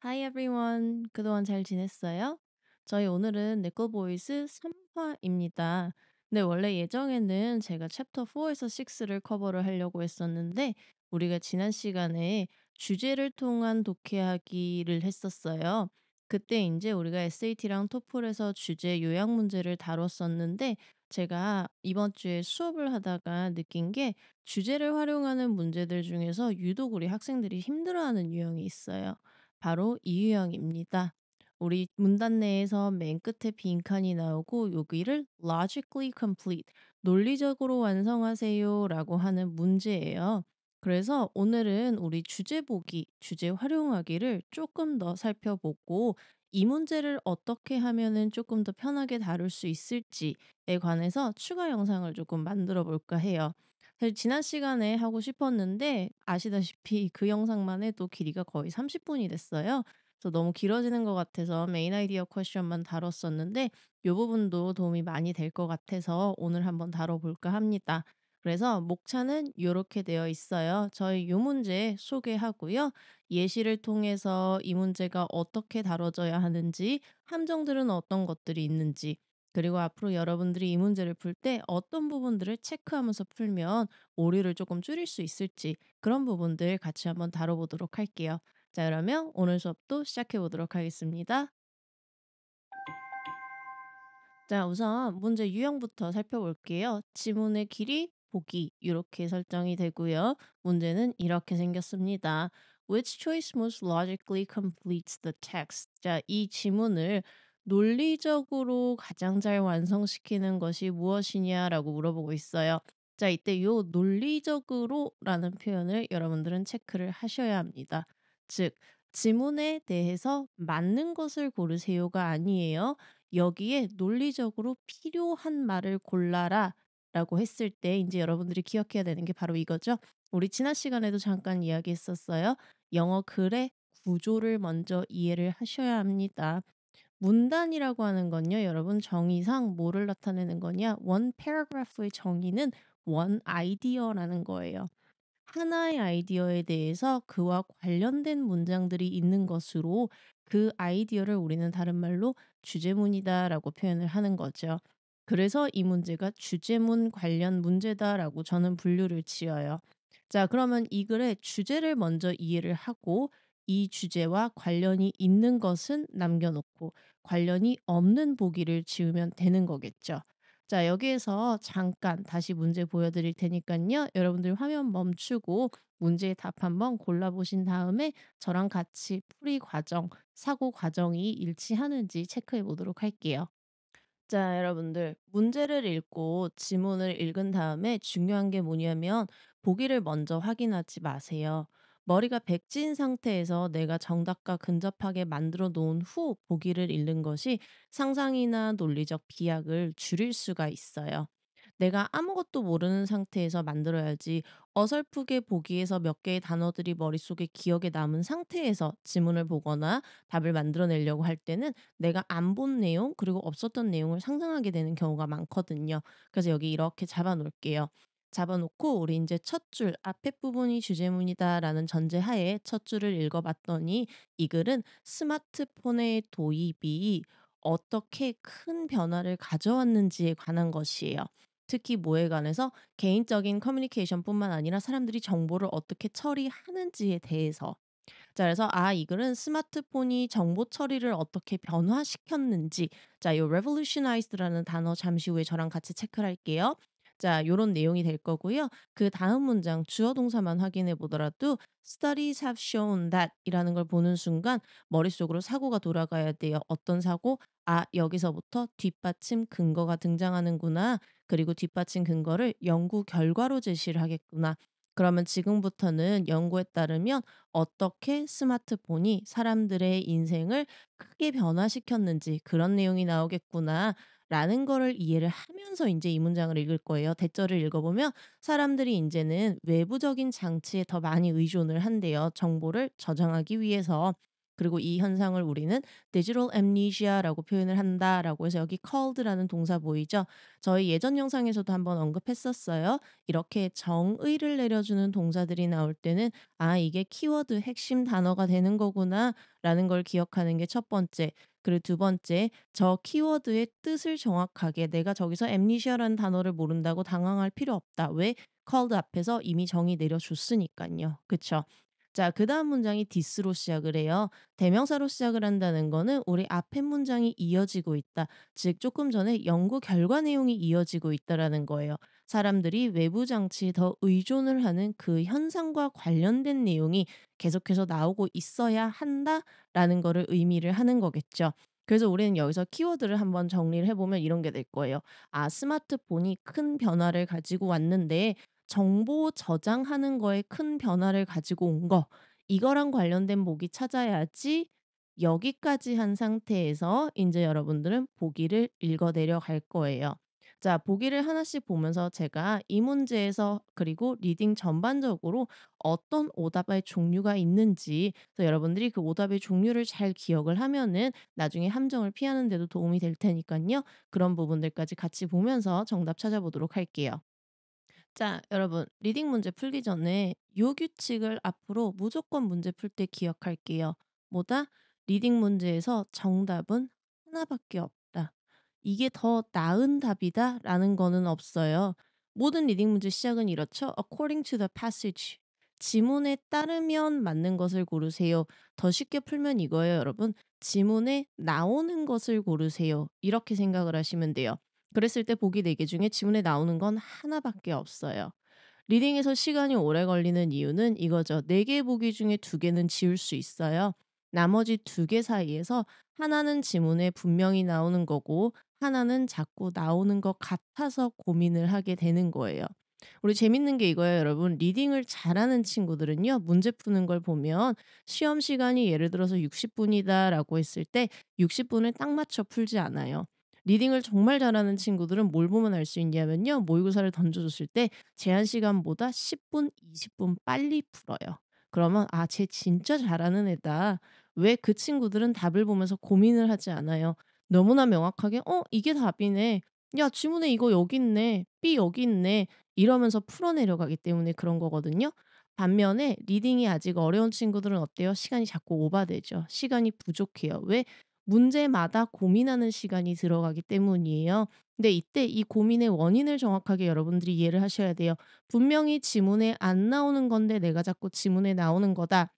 Hi everyone. 그동안 잘 지냈어요? 저희 오늘은 네거보이스 3화입니다. 근데 원래 예정에는 제가 챕터 4에서 6를 커버를 하려고 했었는데 우리가 지난 시간에 주제를 통한 독해하기를 했었어요. 그때 이제 우리가 SAT랑 토플에서 주제 요약 문제를 다뤘었는데 제가 이번 주에 수업을 하다가 느낀 게 주제를 활용하는 문제들 중에서 유독 우리 학생들이 힘들어하는 유형이 있어요. 바로 이 유형입니다. 우리 문단 내에서 맨 끝에 빈칸이 나오고 여기를 logically complete, 논리적으로 완성하세요라고 하는 문제예요. 그래서 오늘은 우리 주제 보기, 주제 활용하기를 조금 더 살펴보고 이 문제를 어떻게 하면은 조금 더 편하게 다룰 수 있을지에 관해서 추가 영상을 조금 만들어 볼까 해요. 사실 지난 시간에 하고 싶었는데 아시다시피 그 영상만 해도 길이가 거의 30분이 됐어요. 그래서 너무 길어지는 것 같아서 메인 아이디어 퀘션만 다뤘었는데 요 부분도 도움이 많이 될 것 같아서 오늘 한번 다뤄볼까 합니다. 그래서 목차는 요렇게 되어 있어요. 저희 요 문제 소개하고요. 예시를 통해서 이 문제가 어떻게 다뤄져야 하는지, 함정들은 어떤 것들이 있는지, 그리고 앞으로 여러분들이 이 문제를 풀 때 어떤 부분들을 체크하면서 풀면 오류를 조금 줄일 수 있을지 그런 부분들 같이 한번 다뤄보도록 할게요. 자, 그러면 오늘 수업도 시작해 보도록 하겠습니다. 자, 우선 문제 유형부터 살펴볼게요. 지문의 길이 보기 이렇게 설정이 되고요. 문제는 이렇게 생겼습니다. Which choice most logically completes the text? 자, 이 지문을 논리적으로 가장 잘 완성시키는 것이 무엇이냐라고 물어보고 있어요. 자, 이때 요 논리적으로라는 표현을 여러분들은 체크를 하셔야 합니다. 즉, 지문에 대해서 맞는 것을 고르세요가 아니에요. 여기에 논리적으로 필요한 말을 골라라 라고 했을 때 이제 여러분들이 기억해야 되는 게 바로 이거죠. 우리 지난 시간에도 잠깐 이야기했었어요. 영어 글의 구조를 먼저 이해를 하셔야 합니다. 문단이라고 하는 건요, 여러분 정의상 뭐를 나타내는 거냐? 원 paragraph의 정의는 원 아이디어라는 거예요. 하나의 아이디어에 대해서 그와 관련된 문장들이 있는 것으로 그 아이디어를 우리는 다른 말로 주제문이다라고 표현을 하는 거죠. 그래서 이 문제가 주제문 관련 문제다라고 저는 분류를 지어요. 자, 그러면 이 글의 주제를 먼저 이해를 하고 이 주제와 관련이 있는 것은 남겨놓고 관련이 없는 보기를 지으면 되는 거겠죠. 자, 여기에서 잠깐 다시 문제 보여드릴 테니까요. 여러분들 화면 멈추고 문제의 답 한번 골라보신 다음에 저랑 같이 풀이 과정, 사고 과정이 일치하는지 체크해 보도록 할게요. 자, 여러분들 문제를 읽고 지문을 읽은 다음에 중요한 게 뭐냐면 보기를 먼저 확인하지 마세요. 머리가 백지인 상태에서 내가 정답과 근접하게 만들어 놓은 후 보기를 읽는 것이 상상이나 논리적 비약을 줄일 수가 있어요. 내가 아무것도 모르는 상태에서 만들어야지 어설프게 보기에서 몇 개의 단어들이 머릿속에 기억에 남은 상태에서 지문을 보거나 답을 만들어내려고 할 때는 내가 안 본 내용 그리고 없었던 내용을 상상하게 되는 경우가 많거든요. 그래서 여기 이렇게 잡아 놓을게요. 잡아 놓고 우리 이제 첫 줄 앞에 부분이 주제문이다라는 전제하에 첫 줄을 읽어 봤더니 이 글은 스마트폰의 도입이 어떻게 큰 변화를 가져왔는지에 관한 것이에요. 특히 뭐에 관해서 개인적인 커뮤니케이션뿐만 아니라 사람들이 정보를 어떻게 처리하는지에 대해서. 자, 그래서 이 글은 스마트폰이 정보 처리를 어떻게 변화시켰는지, 자, 요 revolutionized라는 단어 잠시 후에 저랑 같이 체크를 할게요. 자, 요런 내용이 될 거고요. 그다음 문장 주어 동사만 확인해 보더라도 studies have shown that 이라는 걸 보는 순간 머릿속으로 사고가 돌아가야 돼요. 어떤 사고? 여기서부터 뒷받침 근거가 등장하는구나. 그리고 뒷받침 근거를 연구 결과로 제시를 하겠구나. 그러면 지금부터는 연구에 따르면 어떻게 스마트폰이 사람들의 인생을 크게 변화시켰는지 그런 내용이 나오겠구나. 라는 거를 이해를 하면서 이제 이 문장을 읽을 거예요. 대절을 읽어보면 사람들이 이제는 외부적인 장치에 더 많이 의존을 한대요. 정보를 저장하기 위해서. 그리고 이 현상을 우리는 digital amnesia라고 표현을 한다라고 해서 여기 called라는 동사 보이죠? 저희 예전 영상에서도 한번 언급했었어요. 이렇게 정의를 내려주는 동사들이 나올 때는 아, 이게 키워드 핵심 단어가 되는 거구나라는 걸 기억하는 게 첫 번째. 그리고 두 번째, 저 키워드의 뜻을 정확하게 내가 저기서 amnesia라는 단어를 모른다고 당황할 필요 없다. 왜? called 앞에서 이미 정의 내려줬으니깐요. 그쵸? 자, 그다음 문장이 this로 시작을 해요. 대명사로 시작을 한다는 거는 우리 앞에 문장이 이어지고 있다. 즉 조금 전에 연구 결과 내용이 이어지고 있다라는 거예요. 사람들이 외부 장치에 더 의존을 하는 그 현상과 관련된 내용이 계속해서 나오고 있어야 한다라는 거를 의미를 하는 거겠죠. 그래서 우리는 여기서 키워드를 한번 정리를 해보면 이런 게 될 거예요. 아, 스마트폰이 큰 변화를 가지고 왔는데 정보 저장하는 거에 큰 변화를 가지고 온 거, 이거랑 관련된 목이 찾아야지 여기까지 한 상태에서 인제 여러분들은 보기를 읽어 내려갈 거예요. 자, 보기를 하나씩 보면서 제가 이 문제에서 그리고 리딩 전반적으로 어떤 오답의 종류가 있는지 그래서 여러분들이 그 오답의 종류를 잘 기억을 하면은 나중에 함정을 피하는 데도 도움이 될 테니깐요. 그런 부분들까지 같이 보면서 정답 찾아보도록 할게요. 자, 여러분, 리딩 문제 풀기 전에 요 규칙을 앞으로 무조건 문제 풀 때 기억할게요. 뭐다? 리딩 문제에서 정답은 하나밖에 없다. 이게 더 나은 답이다라는 거는 없어요. 모든 리딩 문제 시작은 이렇죠. According to the passage. 지문에 따르면 맞는 것을 고르세요. 더 쉽게 풀면 이거예요, 여러분. 지문에 나오는 것을 고르세요. 이렇게 생각을 하시면 돼요. 그랬을 때 보기 4개 중에 지문에 나오는 건 하나밖에 없어요. 리딩에서 시간이 오래 걸리는 이유는 이거죠. 4개 보기 중에 2개는 지울 수 있어요. 나머지 2개 사이에서 하나는 지문에 분명히 나오는 거고 하나는 자꾸 나오는 것 같아서 고민을 하게 되는 거예요. 우리 재밌는 게 이거예요, 여러분. 리딩을 잘하는 친구들은요, 문제 푸는 걸 보면 시험 시간이 예를 들어서 60분이다라고 했을 때 60분을 딱 맞춰 풀지 않아요. 리딩을 정말 잘하는 친구들은 뭘 보면 알 수 있냐면요. 모의고사를 던져줬을 때 제한 시간보다 10분, 20분 빨리 풀어요. 그러면 아, 쟤 진짜 잘하는 애다. 왜 그 친구들은 답을 보면서 고민을 하지 않아요. 너무나 명확하게 이게 답이네. 야, 지문에 이거 여기 있네. B 여기 있네. 이러면서 풀어내려가기 때문에 그런 거거든요. 반면에 리딩이 아직 어려운 친구들은 어때요? 시간이 자꾸 오바되죠. 시간이 부족해요. 왜? 문제마다 고민하는 시간이 들어가기 때문이에요. 근데 이때 이 고민의 원인을 정확하게 여러분들이 이해를 하셔야 돼요. 분명히 지문에 안 나오는 건데 내가 자꾸 지문에 나오는 거다.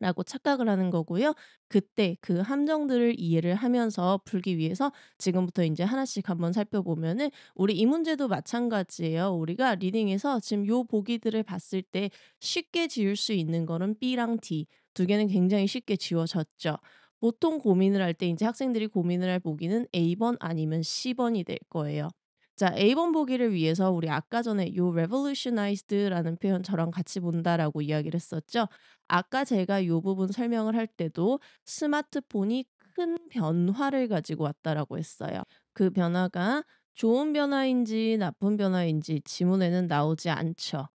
라고 착각을 하는 거고요. 그때 그 함정들을 이해를 하면서 풀기 위해서 지금부터 이제 하나씩 한번 살펴보면은 우리 이 문제도 마찬가지예요. 우리가 리딩에서 지금 요 보기들을 봤을 때 쉽게 지울 수 있는 거는 B랑 D 두 개는 굉장히 쉽게 지워졌죠. 보통 고민을 할 때 이제 학생들이 고민을 할 보기는 A번 아니면 C번이 될 거예요. 자, A번 보기를 위해서 우리 아까 전에 요 revolutionized라는 표현 저랑 같이 본다라고 이야기를 했었죠. 아까 제가 요 부분 설명을 할 때도 스마트폰이 큰 변화를 가지고 왔다라고 했어요. 그 변화가 좋은 변화인지 나쁜 변화인지 지문에는 나오지 않죠.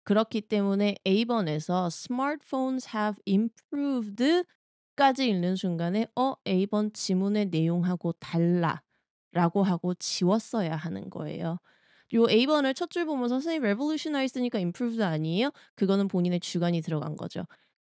그렇기 때문에 A번에서 "Smartphones have improved" 까지 읽는 순간에 A번 지문의 내용하고 달라."라고 하고 지웠어야 하는 거예요. 요 A번을 첫 줄 보면서 "선생님 revolutionized니까 improved 아니에요?" 그거는 본인의 주관이 들어간 거죠.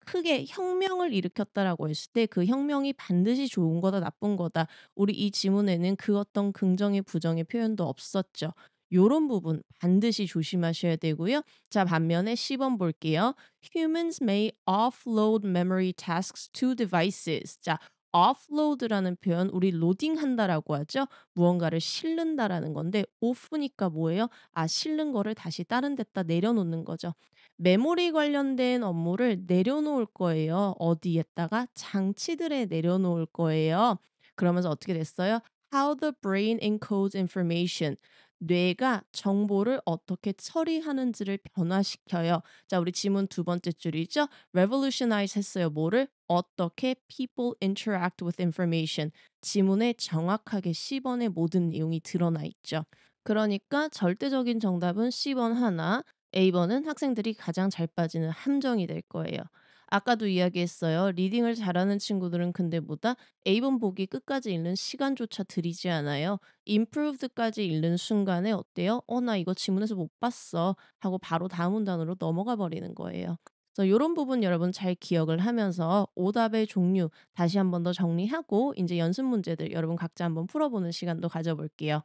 크게 혁명을 일으켰다라고 했을 때 그 혁명이 반드시 좋은 거다 나쁜 거다. 우리 이 지문에는 그 어떤 긍정의 부정의 표현도 없었죠. 요런 부분 반드시 조심하셔야 되고요. 자, 반면에 10번 볼게요. Humans may offload memory tasks to devices. 자, offload라는 표현 우리 로딩한다라고 하죠. 무언가를 실른다라는 건데 off니까 뭐예요? 아, 실른 거를 다시 다른 데다 내려놓는 거죠. 메모리 관련된 업무를 내려놓을 거예요. 어디에다가? 장치들에 내려놓을 거예요. 그러면서 어떻게 됐어요? How the brain encodes information. 뇌가 정보를 어떻게 처리하는지를 변화시켜요. 자, 우리 지문 두 번째 줄이죠. revolutionize 했어요. 뭐를? 어떻게 people interact with information. 지문에 정확하게 C번의 모든 내용이 드러나 있죠. 그러니까 절대적인 정답은 C번 하나, A번은 학생들이 가장 잘 빠지는 함정이 될 거예요. 아까도 이야기했어요. 리딩을 잘하는 친구들은 근데 뭐다? A본 보기 끝까지 읽는 시간조차 들이지 않아요. improved까지 읽는 순간에 어때요? 나 이거 지문에서 못 봤어. 하고 바로 다음 문단으로 넘어가 버리는 거예요. 그래서 요런 부분 여러분 잘 기억을 하면서 오답의 종류 다시 한번 더 정리하고 이제 연습 문제들 여러분 각자 한번 풀어보는 시간도 가져볼게요.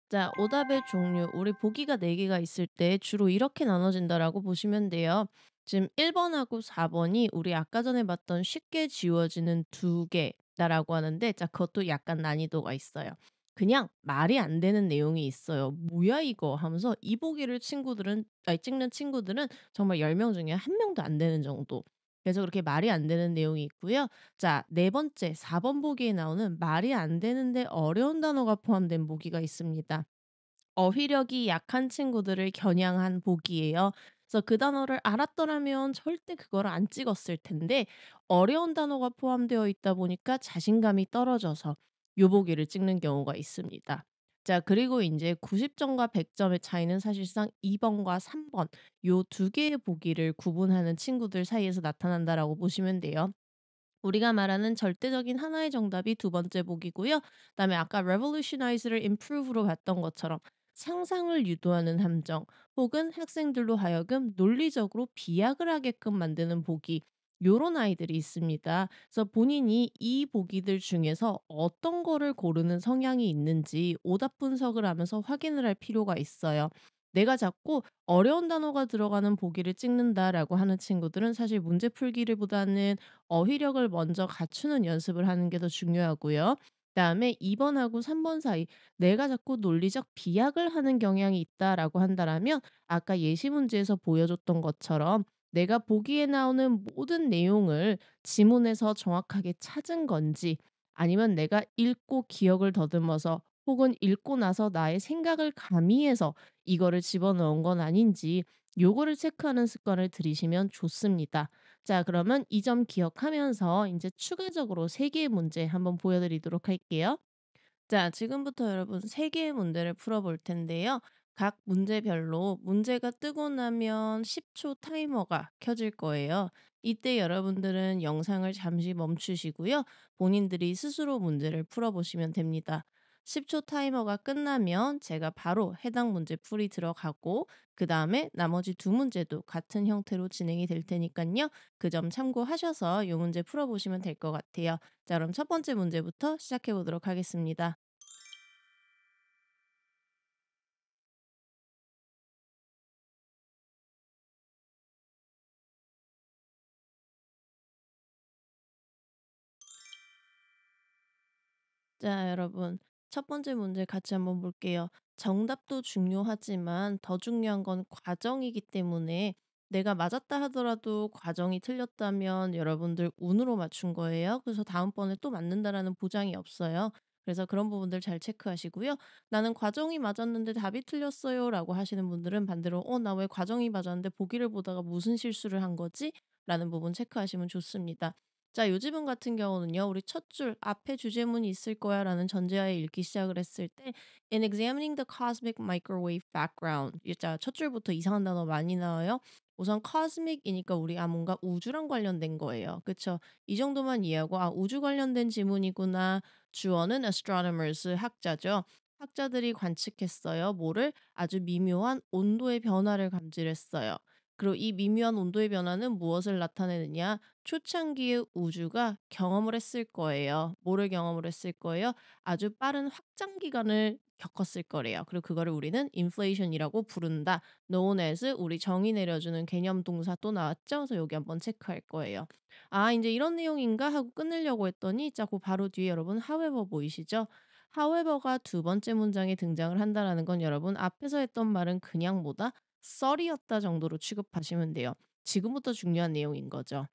자, 오답의 종류. 우리 보기가 4 개가 있을 때 주로 이렇게 나눠진다라고 보시면 돼요. 지금 1 번하고 4 번이 우리 아까 전에 봤던 쉽게 지워지는 2 개다라고 하는데 자 그것도 약간 난이도가 있어요. 그냥 말이 안 되는 내용이 있어요. "뭐야 이거?" 하면서 이 보기를 친구들은 아니 찍는 친구들은 정말 10명 중에 1 명도 안 되는 정도. 그래서 그렇게 말이 안 되는 내용이 있고요. 자, 네 번째 4번 보기에 나오는 말이 안 되는데 어려운 단어가 포함된 보기가 있습니다. 어휘력이 약한 친구들을 겨냥한 보기예요. 그래서 그 단어를 알았더라면 절대 그거를 안 찍었을 텐데 어려운 단어가 포함되어 있다 보니까 자신감이 떨어져서 요 보기를 찍는 경우가 있습니다. 자, 그리고 이제90 점과 100 점의 차이는 사실상 2 번과 3번 요 두 개의 보기를 구분하는 친구들 사이에서 나타난다라고 보시면 돼요. 우리가 말하는 절대적인 하나의 정답이 두 번째 보기고요. 그다음에 아까 revolutionize를 improve로 봤던 것처럼 상상을 유도하는 함정 혹은 학생들로 하여금 논리적으로 비약을 하게끔 만드는 보기 요런 아이들이 있습니다. 그래서 본인이 이 보기들 중에서 어떤 거를 고르는 성향이 있는지 오답 분석을 하면서 확인을 할 필요가 있어요. 내가 자꾸 어려운 단어가 들어가는 보기를 찍는다라고 하는 친구들은 사실 문제 풀기를 보다는 어휘력을 먼저 갖추는 연습을 하는 게 더 중요하고요. 그다음에 2 번하고 3번 사이 내가 자꾸 논리적 비약을 하는 경향이 있다라고 한다라면 아까 예시 문제에서 보여줬던 것처럼 내가 보기에 나오는 모든 내용을 지문에서 정확하게 찾은 건지 아니면 내가 읽고 기억을 더듬어서 혹은 읽고 나서 나의 생각을 가미해서 이거를 집어넣은 건 아닌지 요거를 체크하는 습관을 들이시면 좋습니다. 자, 그러면 이 점 기억하면서 이제 추가적으로 3 개의 문제 한번 보여 드리도록 할게요. 자, 지금부터 여러분 3 개의 문제를 풀어 볼 텐데요. 각 문제별로 문제가 뜨고 나면 10초 타이머가 켜질 거예요. 이때 여러분들은 영상을 잠시 멈추시고요. 본인들이 스스로 문제를 풀어 보시면 됩니다. 10초 타이머가 끝나면 제가 바로 해당 문제 풀이 들어가고 그다음에 나머지 두 문제도 같은 형태로 진행이 될 테니깐요. 그 점 참고하셔서 요 문제 풀어 보시면 될 것 같아요. 자, 그럼 첫 번째 문제부터 시작해 보도록 하겠습니다. 자, 여러분. 첫 번째 문제 같이 한번 볼게요. 정답도 중요하지만 더 중요한 건 과정이기 때문에 내가 맞았다 하더라도 과정이 틀렸다면 여러분들 운으로 맞춘 거예요. 그래서 다음번에 또 맞는다라는 보장이 없어요. 그래서 그런 부분들 잘 체크하시고요. 나는 과정이 맞았는데 답이 틀렸어요라고 하시는 분들은 반대로 나 왜 과정이 맞았는데 보기를 보다가 무슨 실수를 한 거지? 라는 부분 체크하시면 좋습니다. 자, 요지문 같은 경우는요. 우리 첫 줄 앞에 주제문이 있을 거야라는 전제하에 읽기 시작을 했을 때 In examining the cosmic microwave background 자, 첫 줄부터 이상한 단어 많이 나와요. 우선 cosmic이니까 우리 뭔가 우주랑 관련된 거예요. 그쵸? 이 정도만 이해하고 우주 관련된 지문이구나. 주어는 astronomers 학자죠. 학자들이 관측했어요. 뭐를? 아주 미묘한 온도의 변화를 감지했어요. 그리고 이 미묘한 온도의 변화는 무엇을 나타내느냐? 초창기의 우주가 경험을 했을 거예요. 뭐를 경험을 했을 거예요? 아주 빠른 확장 기간을 겪었을 거래요. 그리고 그거를 우리는 inflation이라고 부른다. known as 우리 정의 내려주는 개념 동사 또 나왔죠? 그래서 여기 한번 체크할 거예요. 이제 이런 내용인가 하고 끊으려고 했더니 자, 그 바로 뒤에 여러분 however 보이시죠? however가 두 번째 문장에 등장을 한다라는 건 여러분 앞에서 했던 말은 그냥 뭐다? 썰이었다 정도로 취급하시면 돼요. 지금부터 중요한 내용인 거죠.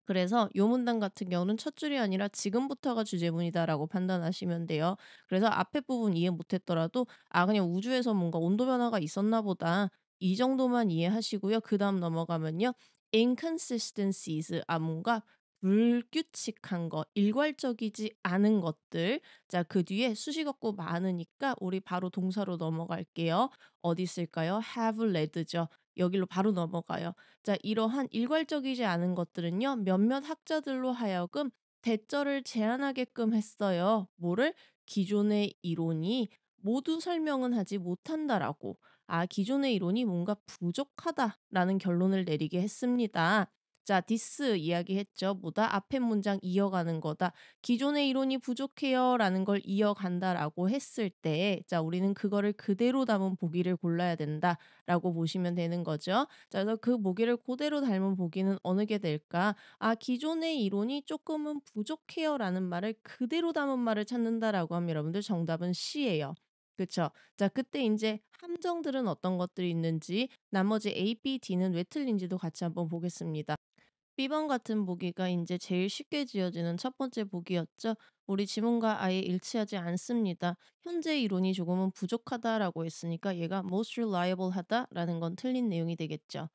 그래서 요 문단 같은 경우는 첫 줄이 아니라 "지금부터가 주제문이다."라고 판단하시면 돼요. 그래서 앞에 부분 이해 못 했더라도 그냥 우주에서 뭔가 온도 변화가 있었나 보다." 이 정도만 이해하시고요. 그다음 넘어가면요. inconsistencies 뭔가 불규칙한 거, 일괄적이지 않은 것들. 자, 그 뒤에 수식어구 많으니까 우리 바로 동사로 넘어갈게요. 어디 있을까요? have led죠. 여기로 바로 넘어가요. 자, 이러한 일괄적이지 않은 것들은요. 몇몇 학자들로 하여금 대절을 제한하게끔 했어요. 뭐를? 기존의 이론이 모두 설명은 하지 못한다라고. 아, 기존의 이론이 뭔가 부족하다라는 결론을 내리게 했습니다. 자, 디스 이야기했죠. 뭐다? 앞에 문장 이어가는 거다. 기존의 이론이 부족해요라는 걸 이어간다라고 했을 때, 자, 우리는 그거를 그대로 담은 보기를 골라야 된다라고 보시면 되는 거죠. 자, 그래서 그 보기를 그대로 닮은 보기는 어느 게 될까? 아, 기존의 이론이 조금은 부족해요라는 말을 그대로 담은 말을 찾는다라고 하면 여러분들 정답은 C예요. 그쵸? 자, 그때 이제 함정들은 어떤 것들이 있는지, 나머지 A, B, D는 왜 틀린지도 같이 한번 보겠습니다. B번 같은 보기가 이제 제일 쉽게 지어지는 첫 번째 보기였죠. 우리 지문과 아예 일치하지 않습니다. 현재 이론이 조금은 부족하다라고 했으니까 얘가 most reliable 하다라는 건 틀린 내용이 되겠죠.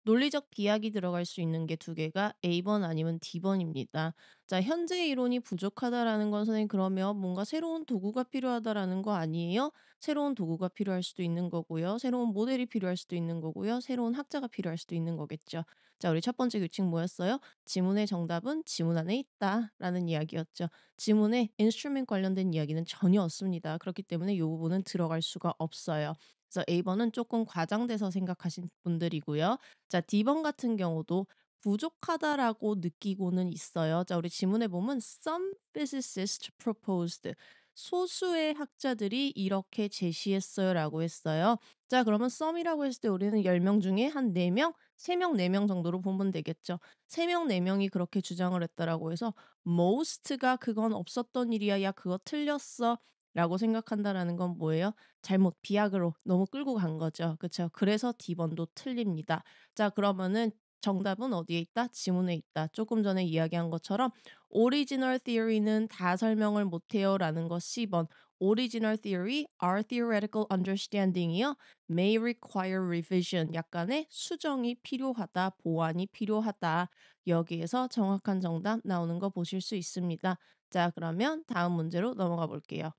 논리적 비약이 들어갈 수 있는 게 두 개가 A번 아니면 D번입니다. 자, 현재 이론이 부족하다라는 건 선생님 그러면 뭔가 새로운 도구가 필요하다라는 거 아니에요? 새로운 도구가 필요할 수도 있는 거고요. 새로운 모델이 필요할 수도 있는 거고요. 새로운 학자가 필요할 수도 있는 거겠죠. 자, 우리 첫 번째 규칙 뭐였어요? 지문의 정답은 지문 안에 있다라는 이야기였죠. 지문에 instrument 관련된 이야기는 전혀 없습니다. 그렇기 때문에 이 부분은 들어갈 수가 없어요. 그래서 A번은 조금 과장돼서 생각하신 분들이고요. 자, D번 같은 경우도 부족하다라고 느끼고는 있어요. 자, 우리 지문에 보면 some physicists proposed. 소수의 학자들이 이렇게 제시했어요라고 했어요. 자, 그러면 some이라고 했을 때 우리는 10명 중에 한 4명, 3명, 4명 정도로 보면 되겠죠. 3명, 4명이 그렇게 주장을 했다라고 해서 most가 그건 없었던 일이야. 야, 그거 틀렸어. 라고 생각한다라는 건 뭐예요? 잘못 비약으로 너무 끌고 간 거죠. 그쵸? 그래서 D번도 틀립니다. 자, 그러면은 정답은 어디에 있다? 지문에 있다. 조금 전에 이야기한 것처럼 original theory는 다 설명을 못해요라는 거 C번. original theory, our theoretical understanding이요. may require revision. 약간의 수정이 필요하다, 보완이 필요하다. 여기에서 정확한 정답 나오는 거 보실 수 있습니다. 자, 그러면 다음 문제로 넘어가 볼게요.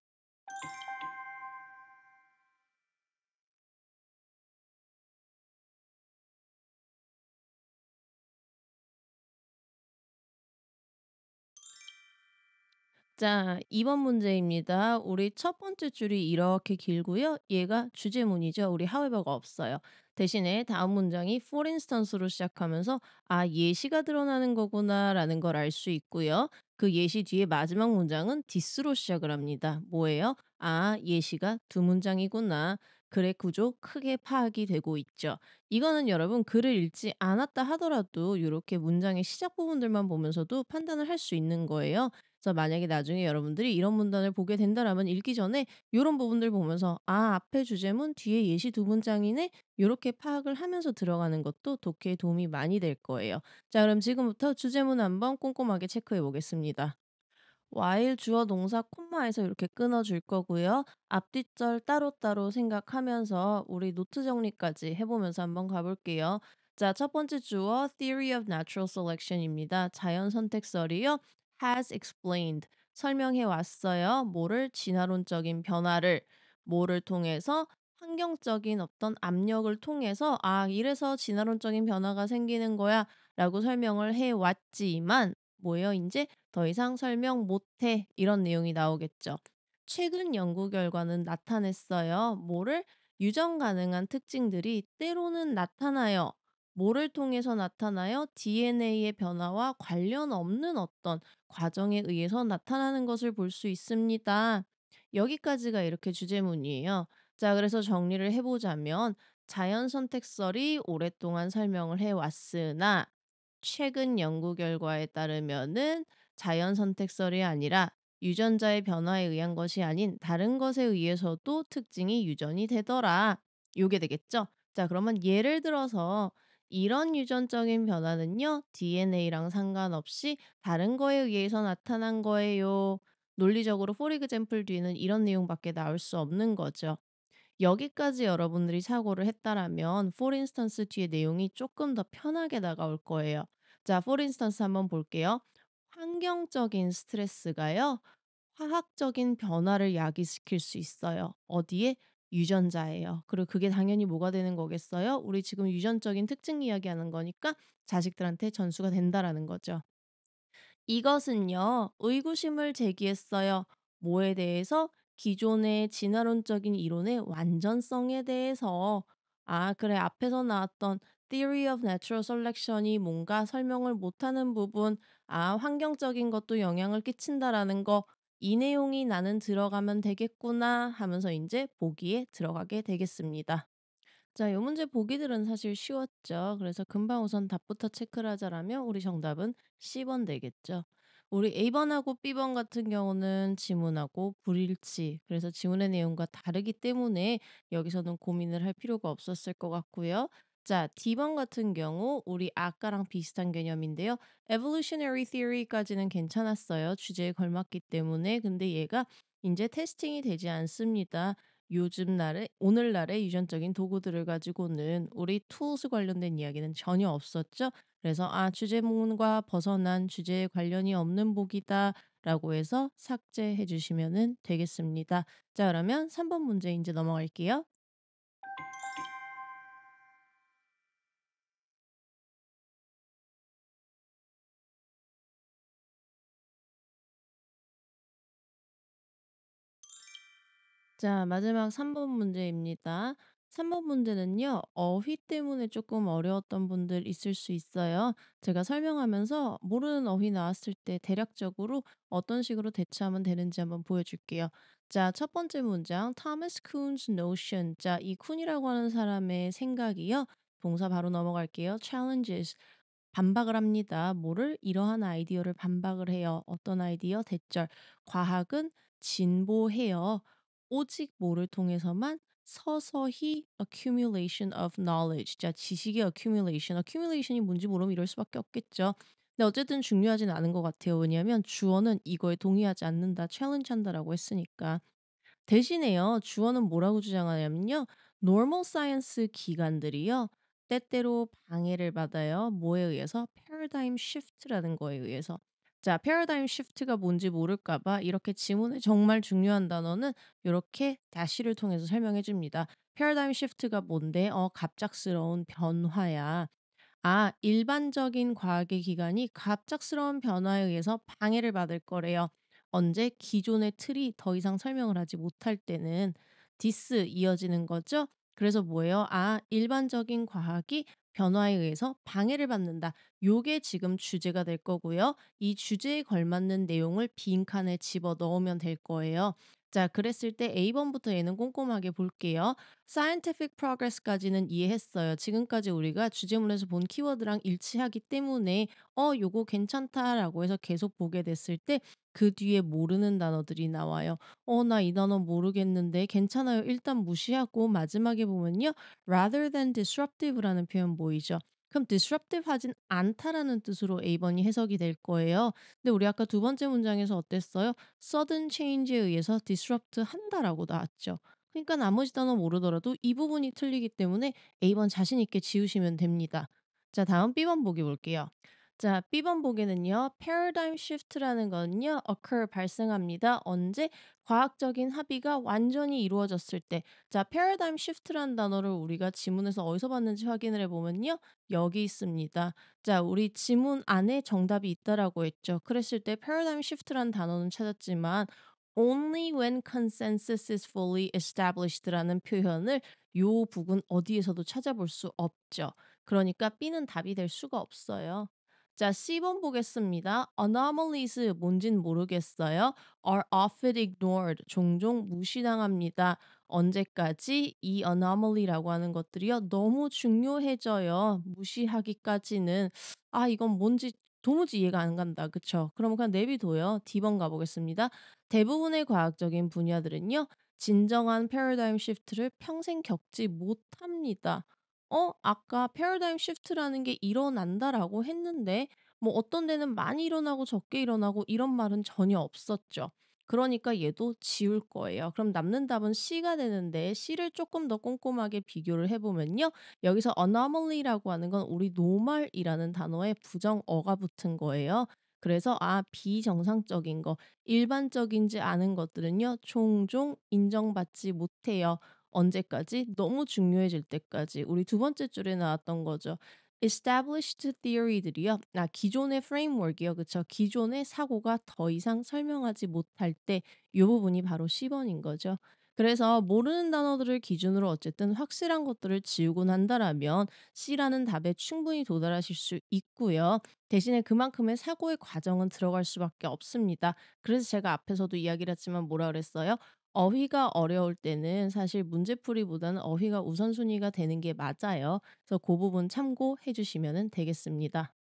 자, 2번 문제입니다. 우리 첫 번째 줄이 이렇게 길고요. 얘가 주제문이죠. 우리 however가 없어요. 대신에 다음 문장이 for instance로 시작하면서 아, 예시가 드러나는 거구나라는 걸 알 수 있고요. 그 예시 뒤에 마지막 문장은 this로 시작을 합니다. 뭐예요? 아, 예시가 두 문장이구나. 글의 구조 크게 파악이 되고 있죠. 이거는 여러분 글을 읽지 않았다 하더라도 이렇게 문장의 시작 부분들만 보면서도 판단을 할 수 있는 거예요. 그래서 만약에 나중에 여러분들이 이런 문단을 보게 된다라면 읽기 전에 요런 부분들 보면서 '아, 앞에 주제문 뒤에 예시 두 문장이네.' 요렇게 파악을 하면서 들어가는 것도 독해에 도움이 많이 될 거예요. 자, 그럼 지금부터 주제문 한번 꼼꼼하게 체크해 보겠습니다. while 주어 동사 콤마에서 이렇게 끊어 줄 거고요. 앞뒤절 따로따로 생각하면서 우리 노트 정리까지 해 보면서 한번 가 볼게요. 자, 첫 번째 주어 theory of natural selection입니다. 자연 선택설이요. has explained 설명해 왔어요. 뭐를? 진화론적인 변화를. 뭐를 통해서? 환경적인 어떤 압력을 통해서 아, 이래서 진화론적인 변화가 생기는 거야라고 설명을 해 왔지만 뭐예요? 인제 더 이상 설명 못해. 이런 내용이 나오겠죠. 최근 연구 결과는 나타냈어요. 뭐를? 유전 가능한 특징들이 때로는 나타나요. 뭐를 통해서 나타나요? DNA의 변화와 관련 없는 어떤 과정에 의해서 나타나는 것을 볼 수 있습니다. 여기까지가 이렇게 주제문이에요. 자, 그래서 정리를 해보자면 자연 선택설이 오랫동안 설명을 해왔으나 최근 연구 결과에 따르면은 자연 선택설이 아니라 유전자의 변화에 의한 것이 아닌 다른 것에 의해서도 특징이 유전이 되더라. 요게 되겠죠? 자, 그러면 예를 들어서 이런 유전적인 변화는요, DNA랑 상관없이 다른 거에 의해서 나타난 거예요. 논리적으로 for example 뒤에는 이런 내용밖에 나올 수 없는 거죠. 여기까지 여러분들이 사고를 했다라면 for instance 뒤에 내용이 조금 더 편하게 다가올 거예요. 자, for instance 한번 볼게요. 환경적인 스트레스가요. 화학적인 변화를 야기시킬 수 있어요. 어디에? 유전자예요. 그리고 그게 당연히 뭐가 되는 거겠어요? 우리 지금 유전적인 특징 이야기하는 거니까 자식들한테 전수가 된다라는 거죠. 이것은요, 의구심을 제기했어요. 뭐에 대해서? 기존의 진화론적인 이론의 완전성에 대해서. 아, 그래. 앞에서 나왔던 Theory of Natural Selection이 뭔가 설명을 못하는 부분, 아, 환경적인 것도 영향을 끼친다라는 거, 이 내용이 나는 들어가면 되겠구나 하면서 이제 보기에 들어가게 되겠습니다. 자, 요 문제 보기들은 사실 쉬웠죠. 그래서 금방 우선 답부터 체크를 하자라면 우리 정답은 C번 되겠죠. 우리 A번하고 B번 같은 경우는 지문하고 불일치. 그래서 지문의 내용과 다르기 때문에 여기서는 고민을 할 필요가 없었을 것 같고요. 자, D번 같은 경우 우리 아까랑 비슷한 개념인데요. Evolutionary Theory까지는 괜찮았어요. 주제에 걸맞기 때문에. 근데 얘가 이제 테스팅이 되지 않습니다. 요즘 날에 오늘날의 유전적인 도구들을 가지고는 우리 tools 관련된 이야기는 전혀 없었죠. 그래서 '아 주제문과 벗어난 주제에 관련이 없는 복이다.'라고 해서 삭제해 주시면은 되겠습니다. 자, 그러면 3번 문제 인제 넘어갈게요. 자, 마지막 3번 문제입니다. 3번 문제는요, 어휘 때문에 조금 어려웠던 분들 있을 수 있어요. 제가 설명하면서 모르는 어휘 나왔을 때 대략적으로 어떤 식으로 대처하면 되는지 한번 보여줄게요. 자, 첫 번째 문장, Thomas Kuhn's notion. 자, 이 쿤이라고 하는 사람의 생각이요. 동사 바로 넘어갈게요. challenges. 반박을 합니다. 뭐를? 이러한 아이디어를 반박을 해요. 어떤 아이디어? 대절. 과학은 진보해요. 오직 뭐를 통해서만? 서서히 accumulation of knowledge. 자, 지식의 accumulation. accumulation이 뭔지 모르면 이럴 수밖에 없겠죠. 근데 어쨌든 중요하진 않은 것 같아요. 왜냐하면 주어는 이거에 동의하지 않는다, challenge 한다라고 했으니까. 대신에요, 주어는 뭐라고 주장하냐면요. normal science 기관들이요. 때때로 방해를 받아요. 뭐에 의해서? paradigm shift라는 거에 의해서. 자, paradigm shift가 뭔지 모를까 봐 이렇게 지문에 정말 중요한 단어는 이렇게 다시를 통해서 설명해 줍니다. paradigm shift가 뭔데? 갑작스러운 변화야. 아, 일반적인 과학의 기관이 갑작스러운 변화에 의해서 방해를 받을 거래요. 언제? 기존의 틀이 더 이상 설명을 하지 못할 때는 디스 이어지는 거죠. 그래서 뭐예요? 아, 일반적인 과학이 변화에 의해서 방해를 받는다. 요게 지금 주제가 될 거고요. 이 주제에 걸맞는 내용을 빈칸에 집어 넣으면 될 거예요. 자, 그랬을 때 A번부터 얘는 꼼꼼하게 볼게요. scientific progress까지는 이해했어요. 지금까지 우리가 주제문에서 본 키워드랑 일치하기 때문에 요거 괜찮다라고 해서 계속 보게 됐을 때 그 뒤에 모르는 단어들이 나와요. 나 이 단어 모르겠는데 괜찮아요. 일단 무시하고 마지막에 보면요. rather than disruptive라는 표현 보이죠? 그럼 disruptive 하진 않다라는 뜻으로 A번이 해석이 될 거예요. 근데 우리 아까 두 번째 문장에서 어땠어요? sudden change에 의해서 disrupt 한다라고 나왔죠. 그러니까 나머지 단어 모르더라도 이 부분이 틀리기 때문에 A번 자신 있게 지우시면 됩니다. 자, 다음 B번 보기 볼게요. 자, B번 보기는요. paradigm shift라는 거는요. occur 발생합니다. 언제? 과학적인 합의가 완전히 이루어졌을 때. 자, paradigm shift라는 단어를 우리가 지문에서 어디서 봤는지 확인을 해보면요. 여기 있습니다. 자, 우리 지문 안에 정답이 있다라고 했죠. 그랬을 때 paradigm shift라는 단어는 찾았지만 only when consensus is fully established라는 표현을 요 부분 어디에서도 찾아볼 수 없죠. 그러니까 B는 답이 될 수가 없어요. 자, C번 보겠습니다. anomalies 뭔진 모르겠어요. are often ignored. 종종 무시당합니다. 언제까지? 이 anomaly라고 하는 것들이요. 너무 중요해져요. 무시하기까지는. 아, 이건 뭔지 도무지 이해가 안 간다. 그쵸? 그럼 그냥 내비둬요. D번 가보겠습니다. 대부분의 과학적인 분야들은요. 진정한 패러다임 시프트를 평생 겪지 못합니다. 아까 패러다임 시프트라는 게 일어난다라고 했는데 뭐 어떤 데는 많이 일어나고 적게 일어나고 이런 말은 전혀 없었죠. 그러니까 얘도 지울 거예요. 그럼 남는 답은 C가 되는데 C를 조금 더 꼼꼼하게 비교를 해보면요. 여기서 anomaly라고 하는 건 우리 normal이라는 단어에 부정어가 붙은 거예요. 그래서 비정상적인 거, 일반적이지 않은 것들은요. 종종 인정받지 못해요. 언제까지? 너무 중요해질 때까지. 우리 두 번째 줄에 나왔던 거죠. established theory들이요. 기존의 framework이요. 그쵸. 기존의 사고가 더 이상 설명하지 못할 때 이 부분이 바로 10번인 거죠. 그래서 모르는 단어들을 기준으로 어쨌든 확실한 것들을 지우고 난다라면 C라는 답에 충분히 도달하실 수 있고요. 대신에 그만큼의 사고의 과정은 들어갈 수밖에 없습니다. 그래서 제가 앞에서도 이야기를 했지만 뭐라 그랬어요? 어휘가 어려울 때는 사실 문제풀이보다는 어휘가 우선순위가 되는 게 맞아요. 그래서 그 부분 참고해 주시면 되겠습니다.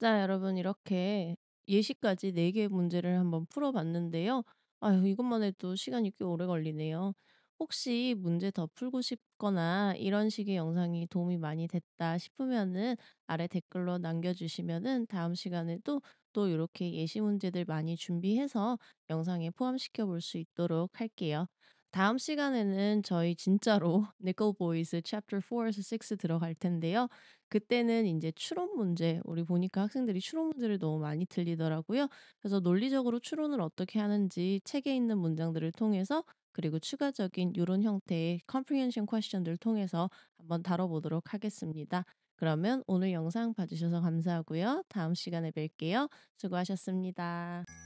자, 여러분 이렇게 예시까지 4 개의 문제를 한번 풀어 봤는데요. 아유, 이것만 해도 시간이 꽤 오래 걸리네요. 혹시 문제 더 풀고 싶거나 이런 식의 영상이 도움이 많이 됐다 싶으면은 아래 댓글로 남겨 주시면은 다음 시간에도 또 이렇게 예시 문제들 많이 준비해서 영상에 포함시켜 볼 수 있도록 할게요. 다음 시간에는 저희 진짜로 니콜 보이스 챕터 4에서 6 들어갈 텐데요. 그때는 이제 추론 문제, 우리 보니까 학생들이 추론 문제를 너무 많이 틀리더라고요. 그래서 논리적으로 추론을 어떻게 하는지 책에 있는 문장들을 통해서, 그리고 추가적인 요런 형태의 comprehension question들을 통해서 한번 다뤄보도록 하겠습니다. 그러면 오늘 영상 봐주셔서 감사하고요. 다음 시간에 뵐게요. 수고하셨습니다.